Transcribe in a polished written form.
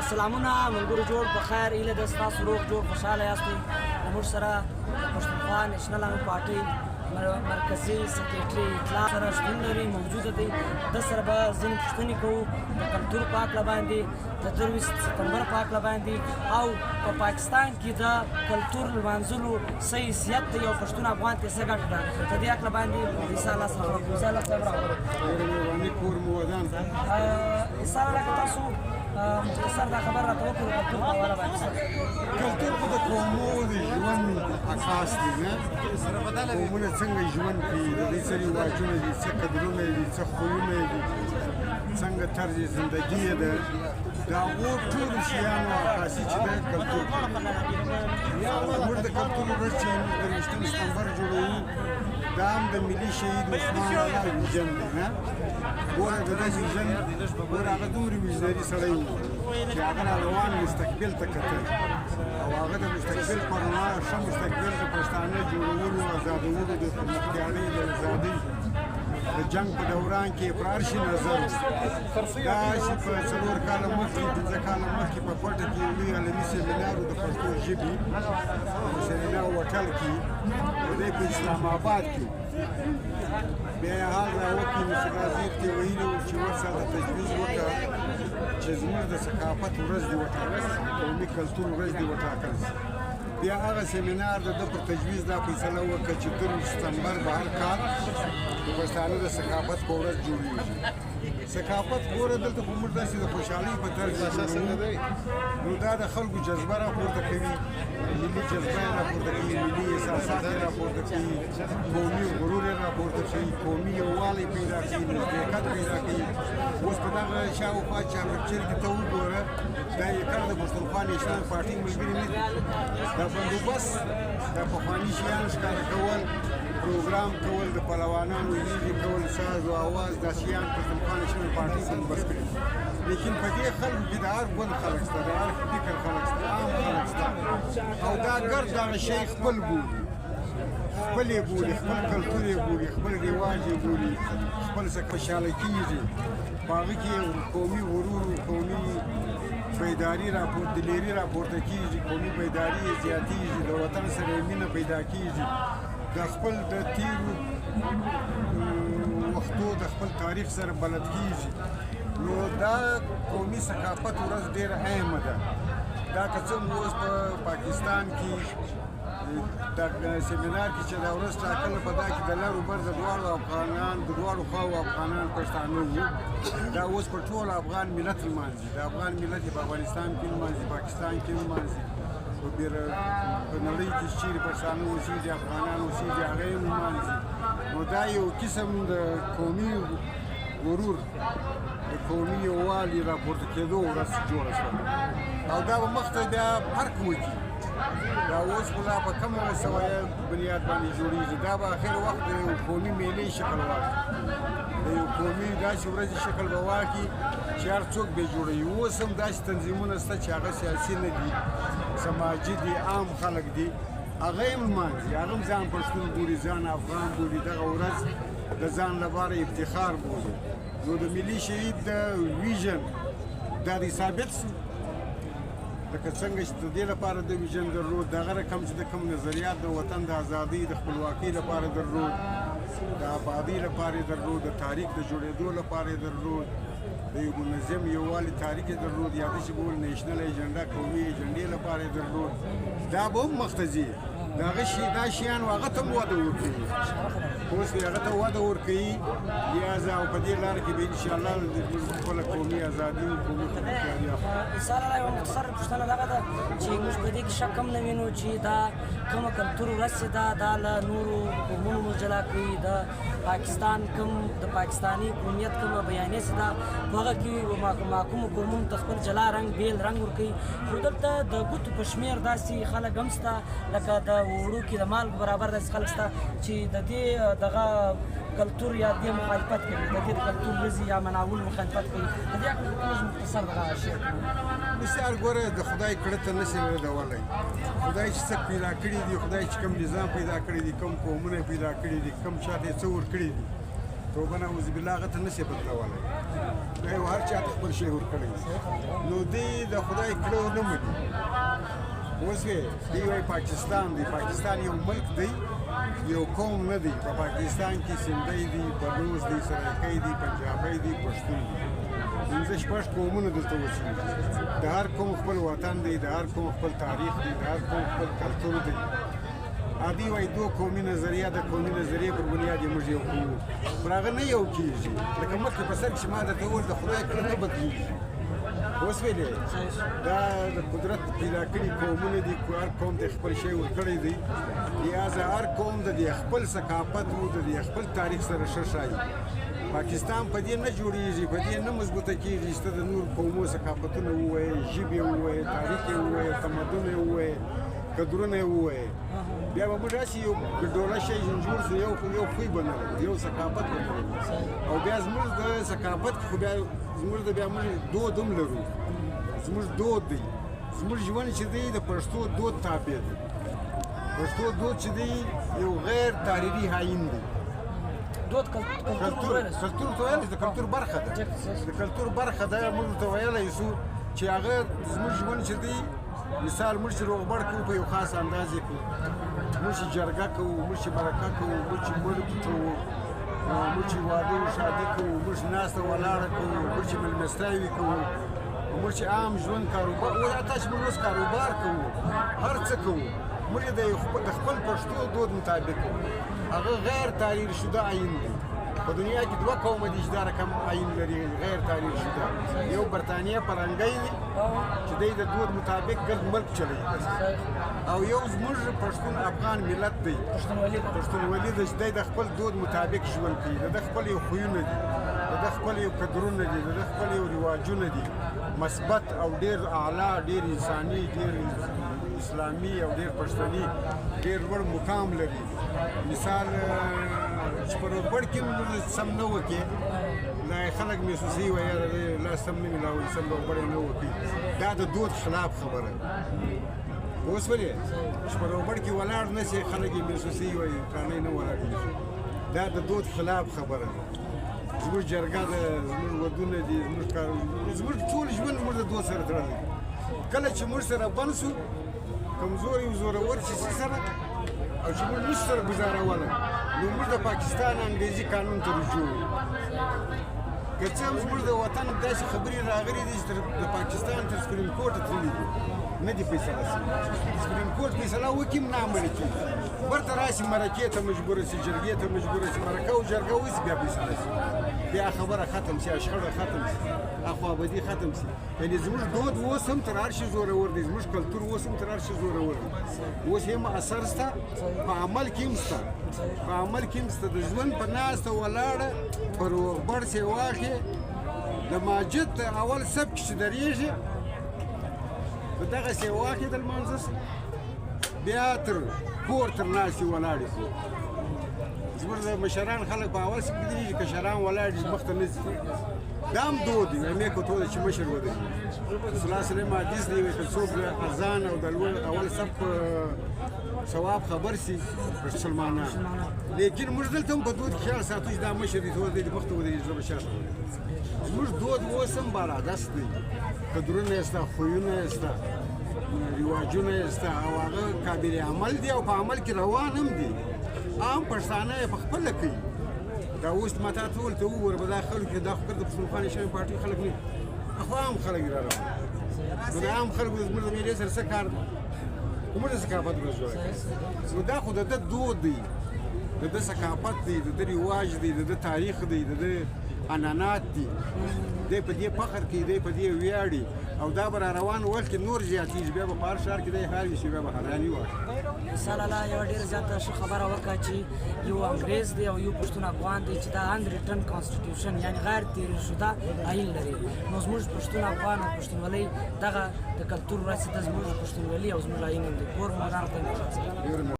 سلامونه ملګرو جوړ په خیر ایله د ستاسو روغ جوړ خوشاله یاستئ زموږ سره پښتونخوا نیشنل آرمي پارټۍ مرکزي سکریټري اطلاع سره شتون لري موجوده دی د سره به ځینې پوښتنې کوو د کلتور په هکله باندې د 23 سپتمبر په هکله باندې او په پاکستان کې د کلتور لمانځلو څه حیثیت دی یو پښتون افغان ته څه ګټه ده په دې هکله باندې عیسی الله سره وکړو عیسی الله صاحب راغلو عیسی الله که تاسو مختصر دا خبر راته وکړو کلتور په حواله باندې کلتور خو د قومو د ژوند اساس دی نه قومونه څنګه ژوند کوي د دې څه رواجونه دي څه قدرونه دي څه خویونه دي څنګه طرز زندګي یې ده د هغو ټولو شیانو عکاسي چې ده کلتور موږ د کلتور ورځ چې 23 سپتمبر جوړوو دا هم د ملي شهید عثمان الله ویژن دی نه ګوره د ده ویژن ګوره هغه دومره ویژنري سړی و چې هغه روان مستقبل ته کتل او هغه د مستقبل په رڼا ښه مستقبل د پښتانه جوړولو ازادولو د پرمختیايي د ازادۍ د جنګ په دوران کې پر هر شي نظر دا چې په 4 کاله مخکې 5 کاله مخکې په کوټه کې لوی عالمي سیمینار د پښتو ژبې سیمینار وټل کې د په اسلام آباد کې بیا یې حال راوکړي مشر وزیر ته ویلي وو چې ورسره تجویز وکړه چې زموږ د ثقافت ورځ دې وټاکل شي قومي کلتور ورځ دې وټاکل شي بیا هغه سیمینار د ده پر تجویز دا فیصله وکړه چې 23 سپتمبر به هر کال د پښتانه د ثقافت په ورځ جوړېږي ثقافت ګوره دلته خو موږ داسې د خوشحالۍ په طرز نو دا د خلکو جذبه راپورته کوي ملي جذبه یې راپورته کوي ملي احساسات یې راپورته کوي قومي غرور یې راپورته کوي قومي یووالی پیدا کوي نزدېکت پیدا کوي اوس په دغه شاوخوا چاپرچر کې ته وګوره دا یې کار د پښتونخوا نیشنل پارټۍ ملګري نه دي دا بندوبست دا پخواني شیان ښکاره کول پروګرام کول د پهلوانانو لیږي کول ساز او اواز دا شیان پښتونخوا نیشنل پارټۍ بندوبست کړي لیکن په دې خلکو کې د هر ګوند خلک شته د هر فکر خلک شته عام خلک شته او دا ګرد دغه شی خپل بولي خپل یې بولي خپل کلتور یې بولي خپل رواج یې بولي خپل څه خوشحاله کېږي په هغه کې قومي غرور قومي بیداري دلیري راپورته کېږي قومي بیداري یې زیاتېږي د وطن سره یې مینه پیدا کېږي د خپل د تېرو وختو د خپل تاریخ سره بلد کېږي نو دا قومي ثقافت ورځ ډېره اهمه ده دا که څنګه اوس په پاکستان کې د سیمینار کې چې دا ورځ ټاکله په دا کې د لر و بر د دواړو افغانان د دواړو خواو افغانان پښتانه وو دا اوس په ټول افغان ملت لمانځي د افغان ملت په افغانستان کې لمانځي پاکستان کې لمانځي په نړۍ کې چیرې پښتانه اوسېږي افغانان اوسېږي هغه یې لمانځي نو دا یو قسم د قومي غرور د قومي یووالي راپورته کېدو ورځ جوړه شوه او دا به مخته بیا فرق وکړي دا اوس خو لا په کمه سویه بنیاد باندې جوړېږي دا به اخر وخت د یو قومي میلې شکل واخلي د یو قومي داسې ورځې شکل به واخلي چې هر څوک به جوړوي اوس هم داسې تنظیمونه شته چې هغه سیاسي نه دي سماجي دي عام خلک دي هغه یې لمانځي هغه هم ځان پښتون بولي ځان افغان بولي دغه ورځ د ځان لپاره افتخار بولي نو د ملي شهید د ویژن دا دې ثابت شو لکه څنګه چې د دې لپاره د ویژن درلود دغه رقم چې د کوم نظریات د وطن د ازادۍ د خپلواکۍ لپاره درلود د آبادۍ لپاره یې درلود د تاریخ د جوړېدو لپاره یې درلود د یو منظم یووالي تاریخ یې درلود یا داسې به ویل نیشنل ایجنډا قومي ایجنډې لپاره یې درلود دا به هم مخته ځي د هغه دا شیان هغه ته هم وده ورکوي اوس هغه ته وده ورکوي لهذا او په دې لاره کې به انشاءالله خپله قومي ازادي او قومي خپلواکي عیسی الله یوه مختصره پوښتنه دغه ده چې موږ په دې کې شک هم نه وینو چې دا کومه کلتور ورځ چې دا له نورو قومونو موږ جلا کوي د پاکستان کوم د پاکستاني قومیت کومه بیانیه چې ده په هغه کې محکومو قومونو ته خپل جلا رنګ بیل رنګ ورکوي خو دلته د ګوتو په شمېر داسې خلک هم شته لکه د وړو کې د مالګو برابر داسې خلک شته چې د دې دغه کلتور یا دې مخالفت کوي د دې کلتور ورځې یا مناول مخالفت کوي د دې هکله موږ مختصر دغه شعر بسیار ګوره د خدای کړه ته نشي ردولی خدای چې څه پیدا کړي دي خدای چې کوم نظام پیدا کړی دي کوم قومونه پیدا کړي دي کوم چاته څه ورکړي دي توبه نعوذ بالله هغه ته نشي بدلولی دا یو هر چا ته خپل شی ورکړی نو دوی د خدای کړو نه مني اوس دوی وایي پاکستان دی پاکستان یو ملک دی یو قوم نه دی په پاکستان کې سندی دی بلوچ دی سرایکی دی پنجابی دی پښتون دی پنځه شپږ قومونه دلته اوسېږي د هر قوم خپل وطن دی د هر قوم خپل تاریخ دی د هر قوم خپل کلتور دی ادي وای دو قومي نظریه د قومي نظریه پر بنیاد یې موږ یو کوو پر هغه نه یو کېږي لکه مخکې په سر کښې ما درته وویل د خدای کړه نه بدلېږي اوس ویلې دا د قدرت پیدا کړي قومونه دي هر قوم ته خپل شی ورکړی دی لهذا هر قوم د دې خپل ثقافت و د دې خپل تاریخ سره ښه ښایي پاکستان په دې نه جوړېږي په دې نه مضبوطه کېږي چې ته د نور قومو ثقافتونه ووایې ژبې ووایې تاریخ یې ووایې تمدن یې ووایې قدرونه یې ووایې بیا به موږ هسې یو ډوله شی جوړ شو یو خوی به نه لرو یو ثقافت به نه لرو او بیا زموږ د ثقافت خو بیا زموږ د بیا موږ دود هم لرو زموږ دود دی زموږ ژوند چې دی د پښتو دود تابع دی پښتو دود چې دی یو غیر تحریري آیین دی دود کلتور ته ویلی د کلتور برخه ده د کلتور برخه ده موږ ته ویلی شو چې هغه زموږ ژوند چې دی مثال موږ چې روغبړ کوو په یو خاص انداز یې کوو موږ چې جرګه کوو موږ چې مرکه کوو موږ چې مړکې کوو موږ چې واده و شادي کوو موږ ناسته ولاړه کوو موږ چې مېلمستیاوې کوو موږ چې عام ژوند کاروبار حتی چې موږ اوس کاروبار کوو هر څه کوو موږ د خپل پښتو دود مطابق کوو هغه غیر تحریر شده آیین دی په دنیا کې دوه قومه دي چې دا رقم آیین لري غیر تحریر شده یو برطانیه فرنګی دی چې دی د دود مطابق ګرد ملک چلوي او یو زموږ پښتون افغان ملت دی پښتونولي دی چې دی د خپل دود مطابق ژوند کوي د خپل یو خویونه دي د خپل یو قدرونه دي د خپل یو رواجونه دي مثبت او ډېر اعلی ډېر انساني ډېر اسلامي او ډېر پښتني ډېر لوړ مقام لري مثال چې په روغبړ کې موږ سم نه وکړي لا خلک محسوسوي وایي لا سم نه ملاوي سم روغبړ یې نه وکړي دا د دود خلاف خبره اوس ولې چې په روغبړ کې ولاړ نه شي خلک یې محسوسوي وایي کاڼی نه ولاړېږي دا د دود خلاف خبره ده زموږ جرګه ده زموږ ودونه دي زموږ ټول ژوند زموږ د دود سره تړلی کله چې موږ سره بند شو کمزوري و زورور چې سره او چې موږ نشو سره ګزارولی نو موږ د پاکستان انګریزي قانون ته رجوع که څه هم زموږ د وطن داسې خبرې راغلي دي چې د پاکستان تر سپریم کورټه تللي دي نه دي فیصله شوي سپریم کورټ فیصله وکړي هم نه عملي کېږي برته راشي مرکې ته مجبوره شي جرګې ته مجبوره شي مرکه او جرګه وشي بیا فیصله شي بیا خبره ختم شي شخړه ختم شي اخوابدي ختم شي یعنې زموږ دود اوس هم تر هر شي زورور دی زموږ کلتور اوس هم تر هر شي زورور دی اوس هم اثر شته په عمل کې هم شته په عمل کې هم شته د ژوند په ناسته ولاړه په روغبړ سیوا کې د ماجد د اول سبک چې درېږي په دغه سیوا کې د لمانځه بیا تر کور تر ناستې ولاړې شو زموږ د مشران خلک په اول سبک درېږي کشران ولاړ دي مخ ته نه ځي دا هم دود دی امې کوتو ده چې مشر ودرېږي رسول الله صلی الله حدیث دی که څوک د اذان او د اول سبک ثواب خبر سي مسلمانان لیکن موږ دلته هم په دود خیال ساتو چې دا مشر دی ته د مخ ته ودرېږي زه به شاته زموږ دود اوس هم برعکس دی قدرونه یې شته خویونه یې شته رواجونه یې شته او هغه قابل عمل دی او په عمل کې روان هم دي عام پښتانه یې په خپله کوي دا اوس ما تا ته وویل ته وګوره به دا خلکو کې دا خو د پښتونخوا نشان پارټي خلک نه خو عام خلک را روان نو د عام خلکو زموږ د میډیا سره څه کار دی موږ د ثقافت ورځوي نو دا خو د ده دود دی د ده ثقافت دی د ده رواج دی د ده تاریخ دی د ده عنعنات دي دی په دې فخر کوي دی په دې ویاړي او دا به را روان وخت کې نور زیاتېږي بیا به په هر ښار کې دی حال وي چې بیا به حیراني واخلي مثال الله یوه ډېره زیاته ښه خبره وکړه چې یو انګریز دی او یو پښتون افغان دی چې دا انریټن کانسټیټیوشن یعنې غیر تېر شده آیین لري نو زموږ پښتون افغان او پښتونولۍ دغه د کلتور ورځ ده زموږ پښتونولي او زموږ آیین هم دی کور مدام ته